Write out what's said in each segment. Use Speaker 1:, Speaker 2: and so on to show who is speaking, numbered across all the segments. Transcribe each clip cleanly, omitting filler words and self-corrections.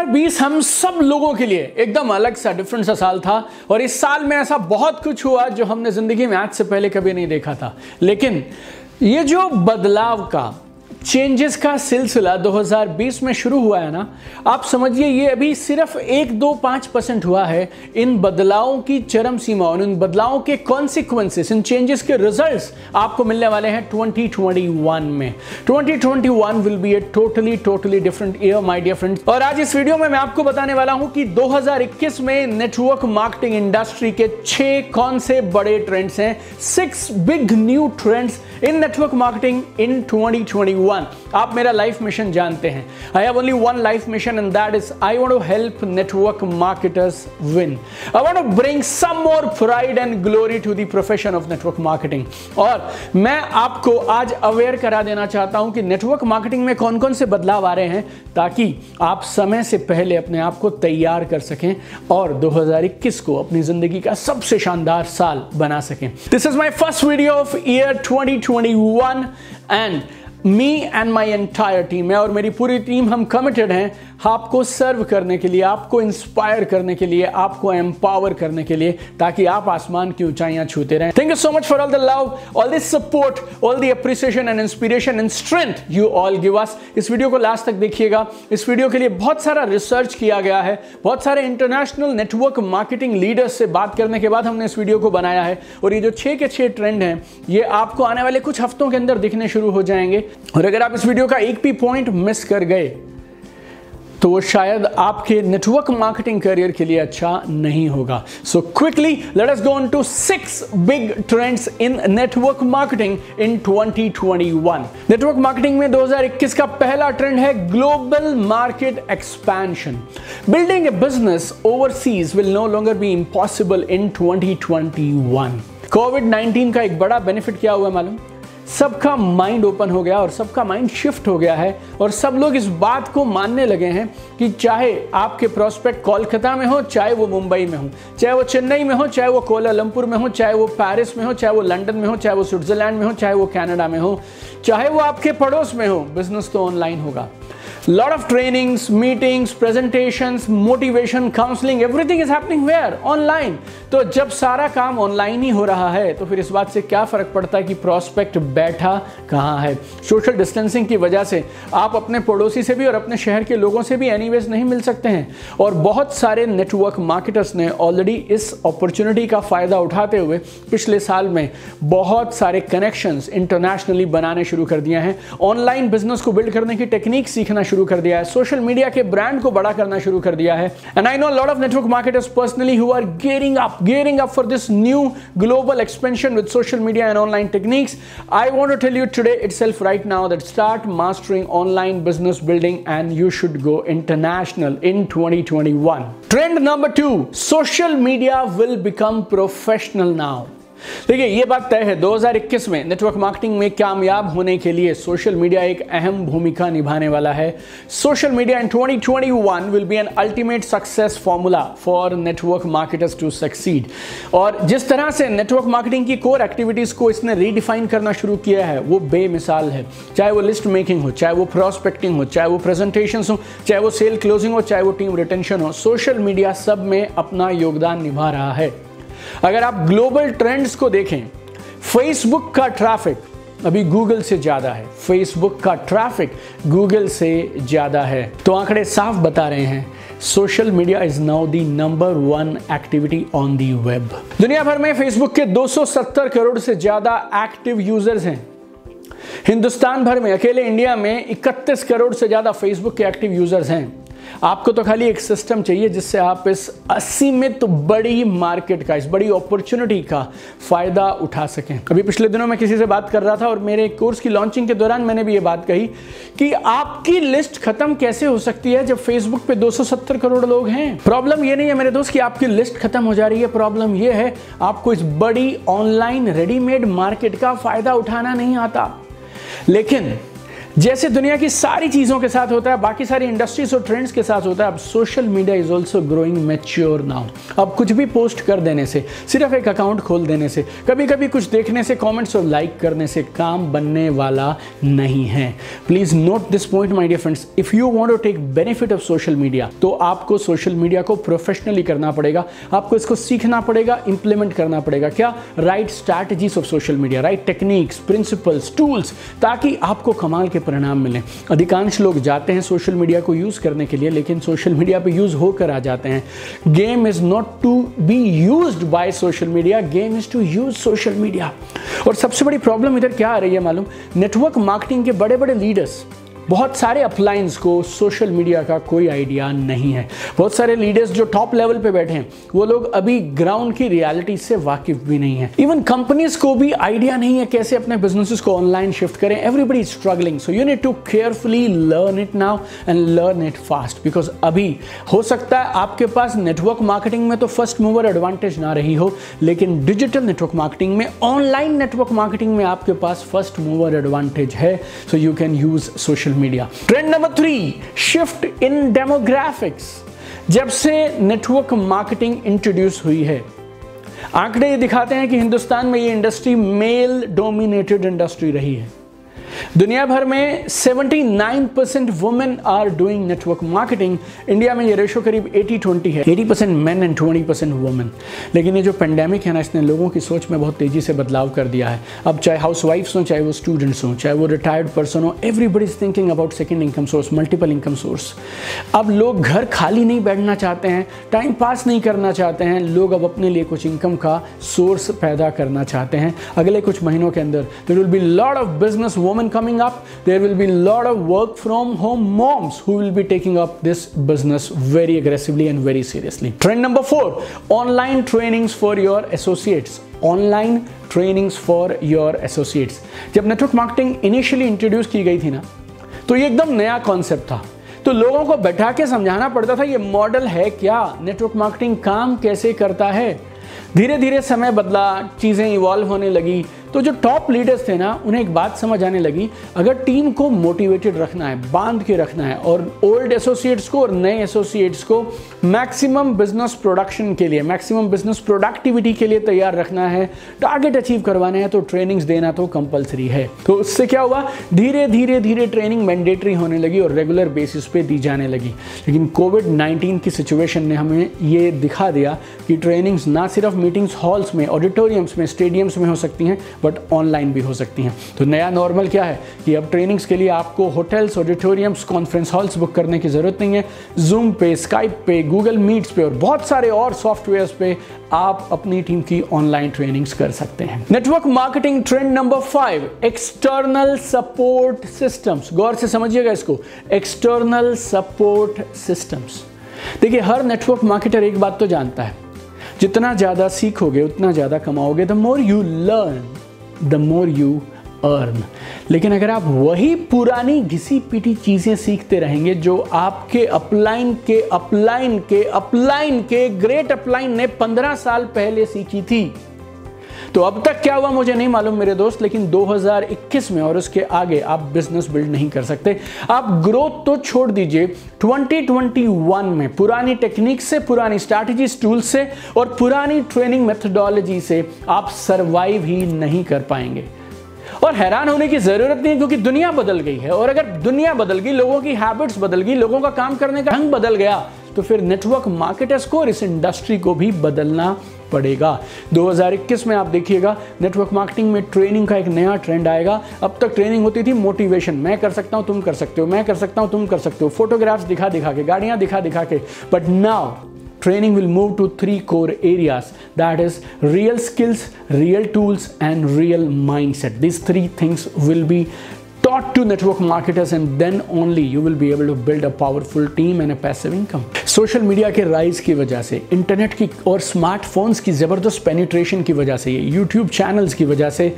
Speaker 1: 2020 हम सब लोगों के लिए एकदम अलग सा डिफरेंट सा साल था और इस साल में ऐसा बहुत कुछ हुआ जो हमने जिंदगी में आज से पहले कभी नहीं देखा था। लेकिन ये जो बदलाव का चेंजेस का सिलसिला 2020 में शुरू हुआ है ना, आप समझिए ये अभी सिर्फ 1-2-5% हुआ है। इन बदलावों की चरम सीमा और इन बदलावों के कॉन्सिक्वेंसेस, इन चेंजेस के रिजल्ट्स आपको मिलने वाले हैं 2021 में। 2021 will be a totally different year my dear friends. और आज इस वीडियो में मैं आपको बताने वाला हूं कि 2021 में नेटवर्क मार्केटिंग इंडस्ट्री के 6 कौन से बड़े ट्रेंड्स हैं, 6 big new trends in network marketing in 2021। आप मेरा लाइफ मिशन जानते हैं। I have only one life mission and that is I want to help network marketers win. I want to bring some more pride and glory to the profession of network marketing. और मैं आपको आज aware करा देना चाहता हूं कि network marketing में कौन कौन से बदलाव आ रहे हैं ताकि आप समय से पहले अपने आप को तैयार कर सकें और 2021 को अपनी जिंदगी का सबसे शानदार साल बना सकें। This is my first video of year 2021 and me and my entire team, मैं और मेरी पूरी टीम हम कमिटेड हैं आपको सर्व करने के लिए, आपको इंस्पायर करने के लिए, आपको एम्पावर करने के लिए, ताकि आप आसमान की ऊंचाइयां छूते रहें। Thank you so much for all the love, all the support, all the appreciation and inspiration and strength you all give us. इस वीडियो को लास्ट तक देखिएगा। इस वीडियो के लिए बहुत सारा रिसर्च किया गया है, बहुत सारे इंटरनेशनल नेटवर्क मार्केटिंग लीडर्स से बात करने के बाद हमने इस वीडियो को बनाया है। और ये जो 6 के 6 ट्रेंड हैं ये आपको आने वाले कुछ हफ्तों के अंदर दिखने शुरू हो जाएंगे। और अगर आप इस वीडियो का एक भी पॉइंट मिस कर गए तो वो शायद आपके नेटवर्क मार्केटिंग करियर के लिए अच्छा नहीं होगा। So quickly let us go on to 6 big trends in network marketing in 2021। Network marketing में 2021 का पहला ट्रेंड है global market expansion. Building a business overseas will no longer be impossible in 2021। कोविड-19 का एक बड़ा बेनिफिट क्या हुआ मालूम? सबका माइंड ओपन हो गया और सबका माइंड शिफ्ट हो गया है और सब लोग इस बात को मानने लगे हैं कि चाहे आपके प्रोस्पेक्ट कोलकाता में हो, चाहे वो मुंबई में हो, चाहे वो चेन्नई में हो, चाहे वो कोलालंपुर में हो, चाहे वो पेरिस में हो, चाहे वो लंदन में हो, चाहे वो स्विट्जरलैंड में हो, चाहे वो कनाडा में हो, चाहे वो आपके पड़ोस में हो, बिजनेस तो ऑनलाइन होगा। Lot of trainings, meetings, presentations, motivation, counseling, everything is happening where? Online. तो जब सारा काम ऑनलाइन ही हो रहा है तो फिर इस बात से क्या फर्क पड़ता है कि प्रोस्पेक्ट बैठा कहाँ है। सोशल डिस्टेंसिंग की वजह से आप अपने पड़ोसी से भी और अपने शहर के लोगों से भी एनीवेज नहीं मिल सकते हैं। और बहुत सारे नेटवर्क मार्केटर्स ने ऑलरेडी इस अपॉर्चुनिटी का फ़ायदा उठाते हुए पिछले साल में बहुत सारे कनेक्शंस इंटरनेशनली बनाने शुरू कर दिए हैं। ऑनलाइन बिजनेस को बिल्ड करने की टेक्निक सीखना शुरू कर दिया है, सोशल मीडिया के ब्रांड को बड़ा करना शुरू कर दिया है। And I know lot of network marketers personally who are gearing up for this new global expansion with social media and online techniques. I want to tell you today itself right now that start mastering online business building and you should go international in 2021. Trend number 2, social media will become professional now. देखिए ये बात तय है 2021 में network marketing में कामयाब होने के लिए सोशल मीडिया एक अहम भूमिका निभाने वाला है। Social media in 2021 will be an ultimate success formula for network marketers to succeed. और जिस तरह से नेटवर्क मार्केटिंग की कोर एक्टिविटीज को इसने रीडिफाइन करना शुरू किया है वो बेमिसाल है। चाहे वो लिस्ट मेकिंग हो, चाहे वो प्रोस्पेक्टिंग हो, चाहे वो प्रेजेंटेशंस हो, चाहे वो सेल क्लोजिंग हो, चाहे वो टीम रिटेंशन हो, सोशल मीडिया सब में अपना योगदान निभा रहा है। अगर आप ग्लोबल ट्रेंड्स को देखें, फेसबुक का ट्रैफिक अभी गूगल से ज्यादा है। फेसबुक का ट्रैफिक गूगल से ज्यादा है। तो आंकड़े साफ बता रहे हैं social media is now the number 1 activity on the web. दुनिया भर में फेसबुक के 270 करोड़ से ज्यादा एक्टिव यूजर्स हैं। हिंदुस्तान भर में अकेले इंडिया में 31 करोड़ से ज्यादा फेसबुक के एक्टिव यूजर्स हैं। आपको तो खाली एक सिस्टम चाहिए जिससे आप इस असीमित बड़ी मार्केट का, इस बड़ी अपॉर्चुनिटी का फायदा उठा सकें। अभी पिछले दिनों मैं किसी से बात कर रहा था और मेरे कोर्स की लॉन्चिंग के दौरान मैंने भी ये बात कही कि आपकी लिस्ट खत्म कैसे हो सकती है जब फेसबुक पे 270 करोड़ लोग हैं। प्रॉब्लम ये नहीं है मेरे दोस्त कि आपकी लिस्ट खत्म हो जा रही है, प्रॉब्लम ये है आपको इस बड़ी ऑनलाइन रेडीमेड मार्केट का फायदा उठाना नहीं आता। लेकिन जैसे दुनिया की सारी चीजों के साथ होता है, बाकी सारी इंडस्ट्रीज और ट्रेंड्स के साथ होता है, अब social media is also growing mature now. अब कुछ भी पोस्ट कर देने से, सिर्फ एक अकाउंट खोल देने से, कभी कभी कुछ देखने से, कमेंट्स और लाइक करने से काम बनने वाला नहीं है। Please note this point my dear friends, if you want to take benefit of social media, तो आपको सोशल मीडिया को प्रोफेशनली करना पड़ेगा, आपको इसको सीखना पड़ेगा, इंप्लीमेंट करना पड़ेगा। क्या? Right strategies of social media, right techniques, principles, tools, ताकि आपको कमाल के परिणाम मिलें। अधिकांश लोग जाते हैं सोशल मीडिया को यूज करने के लिए, लेकिन सोशल मीडिया पे यूज होकर आ जाते हैं। Game is not to be used by social media, game is to use social media. और सबसे बड़ी प्रॉब्लम इधर क्या आ रही है मालूम? नेटवर्क मार्केटिंग के बड़े बड़े लीडर्स, बहुत सारे अपलाइंस को सोशल मीडिया का कोई आइडिया नहीं है। बहुत सारे लीडर्स जो टॉप लेवल पे बैठे हैं, वो लोग अभी ग्राउंड की रियलिटी से वाकिफ भी नहीं है। इवन कंपनीज को भी आइडिया नहीं है कैसे अपने बिजनेसेस को ऑनलाइन शिफ्ट करें। Everybody is struggling, so you need to carefully learn it now and learn it fast, because अभी हो सकता है आपके पास नेटवर्क मार्केटिंग में तो फर्स्ट मूवर एडवांटेज ना रही हो, लेकिन डिजिटल नेटवर्क मार्केटिंग में, ऑनलाइन नेटवर्क मार्केटिंग में आपके पास फर्स्ट मूवर एडवांटेज है। So you can use social media. Trend number 3, shift in demographics. जब से नेटवर्क मार्केटिंग इंट्रोड्यूस हुई है, आंकड़े ये दिखाते हैं कि हिंदुस्तान में ये इंडस्ट्री मेल डोमिनेटेड इंडस्ट्री रही है। दुनिया भर में 79% women are doing network marketing. India में ये रेशो करीब 80-20 है, 80% मेन एंड 20% वुमेन। लेकिन ये जो पेंडेमिक है ना, इसने लोगों की सोच में बहुत तेजी से बदलाव कर दिया है। अब चाहे हाउसवाइफ्स हो, चाहे वो स्टूडेंट्स हो, चाहे वो रिटायर्ड पर्सन हो, everybody is thinking about second income source, multiple income source. अब लोग घर खाली नहीं बैठना चाहते हैं, टाइम पास नहीं करना चाहते हैं, लोग अब अपने लिए कुछ इनकम का सोर्स पैदा करना चाहते हैं। अगले कुछ महीनों के अंदर there will be lot of business women coming up. There will be a lot of work from home moms who will be taking up this business very aggressively and very seriously. Trend number 4, online trainings for your associates. Online trainings for your associates. जब network marketing initially introduce की गई थी ना, तो ये एकदम नया concept था। तो लोगों को बैठा के समझाना पड़ता था ये मॉडल है क्या, नेटवर्क मार्केटिंग काम कैसे करता है। धीरे धीरे समय बदला, चीज़ें इवॉल्व होने लगी, तो जो टॉप लीडर्स थे ना, उन्हें एक बात समझ आने लगी, अगर टीम को मोटिवेटेड रखना है, बांध के रखना है, और ओल्ड एसोसिएट्स को और नए एसोसिएट्स को मैक्सिमम बिजनेस प्रोडक्शन के लिए, मैक्सिमम बिजनेस प्रोडक्टिविटी के लिए तैयार रखना है, टारगेट अचीव करवाने हैं, तो ट्रेनिंग्स देना तो कंपलसरी है। तो उससे क्या हुआ, धीरे धीरे धीरे ट्रेनिंग मैंडेटरी होने लगी और रेगुलर बेसिस पे दी जाने लगी। लेकिन कोविड-19 की सिचुएशन ने हमें ये दिखा दिया कि ट्रेनिंग्स ना सिर्फ मीटिंग्स हॉल्स में, ऑडिटोरियम्स में, स्टेडियम्स में हो सकती हैं, बट ऑनलाइन भी हो सकती हैं। तो नया नॉर्मल क्या है कि अब ट्रेनिंग्स के लिए आपको hotels, auditoriums, conference halls book करने की जरूरत नहीं है। जूम पे, स्काइप पे, गूगल मीट्स पे और बहुत सारे और सॉफ्टवेयर्स पे आप अपनी टीम की ऑनलाइन ट्रेनिंग्स कर सकते हैं। Network marketing trend number 5, external support systems. गौर से समझिएगा इसको, एक्सटर्नल सपोर्ट सिस्टम्स। देखिए, हर नेटवर्क मार्केटर एक बात तो जानता है, जितना ज़्यादा सीखोगे उतना ज़्यादा कमाओगे। The more you learn the more you earn. लेकिन अगर आप वही पुरानी घिसी पीटी चीज़ें सीखते रहेंगे जो आपके अपलाइन के अपलाइन के अपलाइन के ग्रेट अपलाइन ने 15 साल पहले सीखी थी, तो अब तक क्या हुआ मुझे नहीं मालूम मेरे दोस्त, लेकिन 2021 में और उसके आगे आप बिजनेस बिल्ड नहीं कर सकते। आप ग्रोथ तो छोड़ दीजिए, 2021 में पुरानी टेक्निक से, पुरानी स्ट्रैटेजीज, टूल से और पुरानी ट्रेनिंग मेथोडोलॉजी से आप सरवाइव ही नहीं कर पाएंगे। और हैरान होने की जरूरत नहीं है, क्योंकि दुनिया बदल गई है। और अगर दुनिया बदल गई, लोगों की हैबिट्स बदल गई, लोगों का काम करने का ढंग बदल गया, तो फिर नेटवर्क मार्केटर्स को और इस इंडस्ट्री को भी बदलना पड़ेगा। 2021 में आप देखिएगा नेटवर्क मार्केटिंग में ट्रेनिंग का एक नया ट्रेंड आएगा। अब तक ट्रेनिंग होती थी मोटिवेशन, मैं कर सकता हूं, तुम कर सकते हो, मैं कर सकता हूं, तुम कर सकते हो, फोटोग्राफ्स दिखा दिखा के, गाड़ियां दिखा दिखा के। But now training will move to 3 core areas, that is real skills, real tools and real mindset. These 3 things will be taught to network marketers, and then only you will be able to build a powerful team and a passive income. Social media के rise की वजह से, internet की और smartphones की ज़बरदस्त penetration की वजह से, यूट्यूब चैनल्स की वजह से,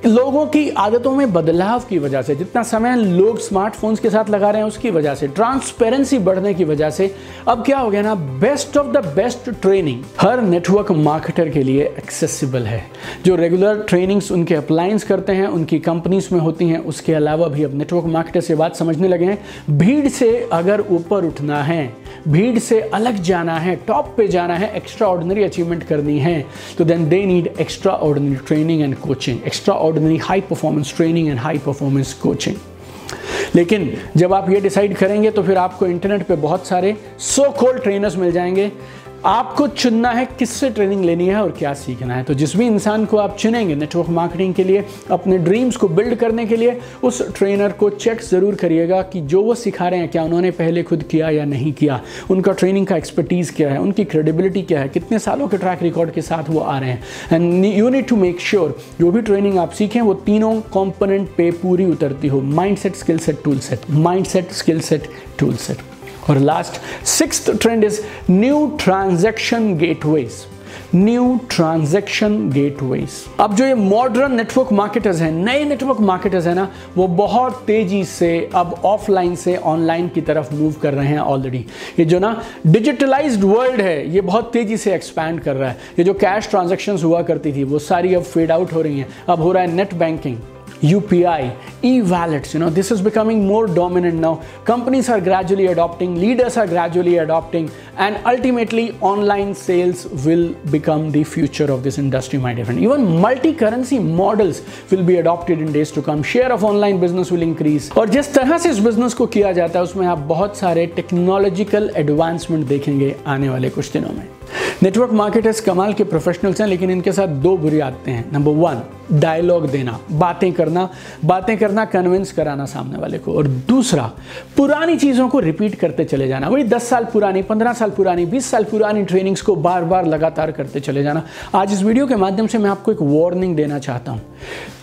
Speaker 1: लोगों की आदतों में बदलाव की वजह से, जितना समय लोग स्मार्टफोन्स के साथ लगा रहे हैं उसकी वजह से, ट्रांसपेरेंसी बढ़ने की वजह से, अब क्या हो गया ना, best of the best training her network marketer के लिए एक्सेसिबल है। जो रेगुलर ट्रेनिंग्स उनके अप्लायंस करते हैं, उनकी कंपनीज में होती हैं, उसके अलावा अलावा भी अब नेटवर्क मार्केटर्स ये बात समझने लगे हैं, भीड़ से अगर ऊपर उठना है, भीड़ से अलग जाना है, टॉप पे जाना है, एक्स्ट्रा ऑर्डिनरी अचीवमेंट करनी है, तो then they need extraordinary training and coaching, extraordinary high performance training and high performance coaching. लेकिन जब आप ये डिसाइड करेंगे तो फिर आपको इंटरनेट पे बहुत सारे सो कॉल्ड ट्रेनर्स मिल जाएंगे। आपको चुनना है किससे ट्रेनिंग लेनी है और क्या सीखना है। तो जिस भी इंसान को आप चुनेंगे नेटवर्क मार्केटिंग के लिए, अपने ड्रीम्स को बिल्ड करने के लिए, उस ट्रेनर को चेक ज़रूर करिएगा कि जो वो सिखा रहे हैं क्या उन्होंने पहले खुद किया या नहीं किया, उनका ट्रेनिंग का एक्सपर्टीज़ क्या है, उनकी क्रेडिबिलिटी क्या है, कितने सालों के ट्रैक रिकॉर्ड के साथ वो आ रहे हैं। And you need to make sure जो भी ट्रेनिंग आप सीखें वो तीनों कॉम्पोनेंट पे पूरी उतरती हो, mind set, skill set, tool set, mind set, skill set, tool set. और last 6th trend is new transaction gateways. New transaction gateways. अब जो ये मॉडर्न नेटवर्क मार्केटर्स हैं, नए नेटवर्क मार्केटर्स हैं ना, वो बहुत तेजी से अब ऑफलाइन से ऑनलाइन की तरफ मूव कर रहे हैं ऑलरेडी। ये जो ना डिजिटलाइज्ड वर्ल्ड है, ये बहुत तेजी से एक्सपैंड कर रहा है। ये जो कैश ट्रांजैक्शंस हुआ करती थी वो सारी अब फेड आउट हो रही हैं। अब हो रहा है net banking, UPI, e-wallets, this is becoming more dominant now. Companies are gradually adopting, leaders are gradually adopting, and ultimately online sales will become the future of this industry, my dear friend. Even multi-currency models will be adopted in days to come. Share of online business will increase. और जिस तरह से इस business को किया जाता है उसमें आप बहुत सारे टेक्नोलॉजिकल एडवांसमेंट देखेंगे आने वाले कुछ दिनों में। नेटवर्क मार्केटर्स कमाल के प्रोफेशनल्स हैं, लेकिन इनके साथ 2 बुरी आदतें हैं। नंबर 1, डायलॉग देना, बातें करना, कन्विंस कराना सामने वाले को। और दूसरा, पुरानी चीज़ों को रिपीट करते चले जाना। वही 10 साल पुरानी, 15 साल पुरानी, 20 साल पुरानी ट्रेनिंग्स को बार बार लगातार करते चले जाना। आज इस वीडियो के माध्यम से मैं आपको एक वार्निंग देना चाहता हूँ।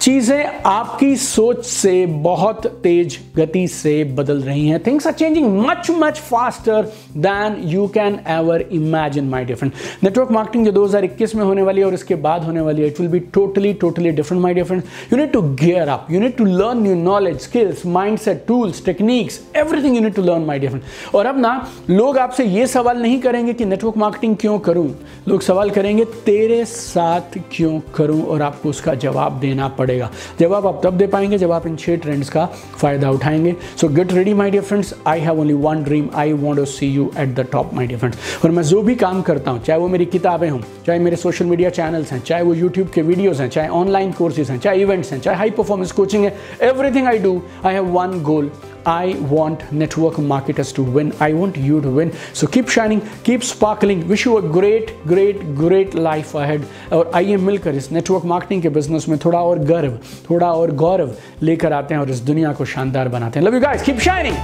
Speaker 1: चीज़ें आपकी सोच से बहुत तेज गति से बदल रही हैं। Things are changing much faster than you can ever imagine, my dear friend. Network marketing जो 2021 में होने वाली है और इसके बाद होने वाली है, it will be totally different, my dear friends. You need to gear up. You need to learn new knowledge, skills, mindset, tools, techniques, everything you need to learn, my dear friend. और अब ना लोग आपसे ये सवाल नहीं करेंगे कि नेटवर्क मार्केटिंग क्यों करूं, लोग सवाल करेंगे तेरे साथ क्यों करूं, और आपको उसका जवाब देना पड़ेगा। जवाब आप तब दे पाएंगे जब आप इन 6 ट्रेंड्स का फायदा उठाएंगे। So get ready my dear friends, I have only one dream, I want to see you at the top, my dear friends. और मैं जो भी काम करता हूं, चाहे वो मेरी किताबें हों, चाहे मेरे सोशल मीडिया चैनल्स हैं, चाहे वो यूट्यूब के वीडियोज़ हैं, चाहे ऑनलाइन कोर्सेज हैं, चाहे इवेंट्स हैं, चाहे हाई परफॉर्मेंस कोचिंग है, everything I do, I have one goal. I want network marketers to win. I want you to win. So keep shining, keep sparkling. Wish you a great life ahead. और आइए मिलकर इस network marketing के business में थोड़ा और गर्व, थोड़ा और गौरव लेकर आते हैं और इस दुनिया को शानदार बनाते हैं. Love you guys. Keep shining.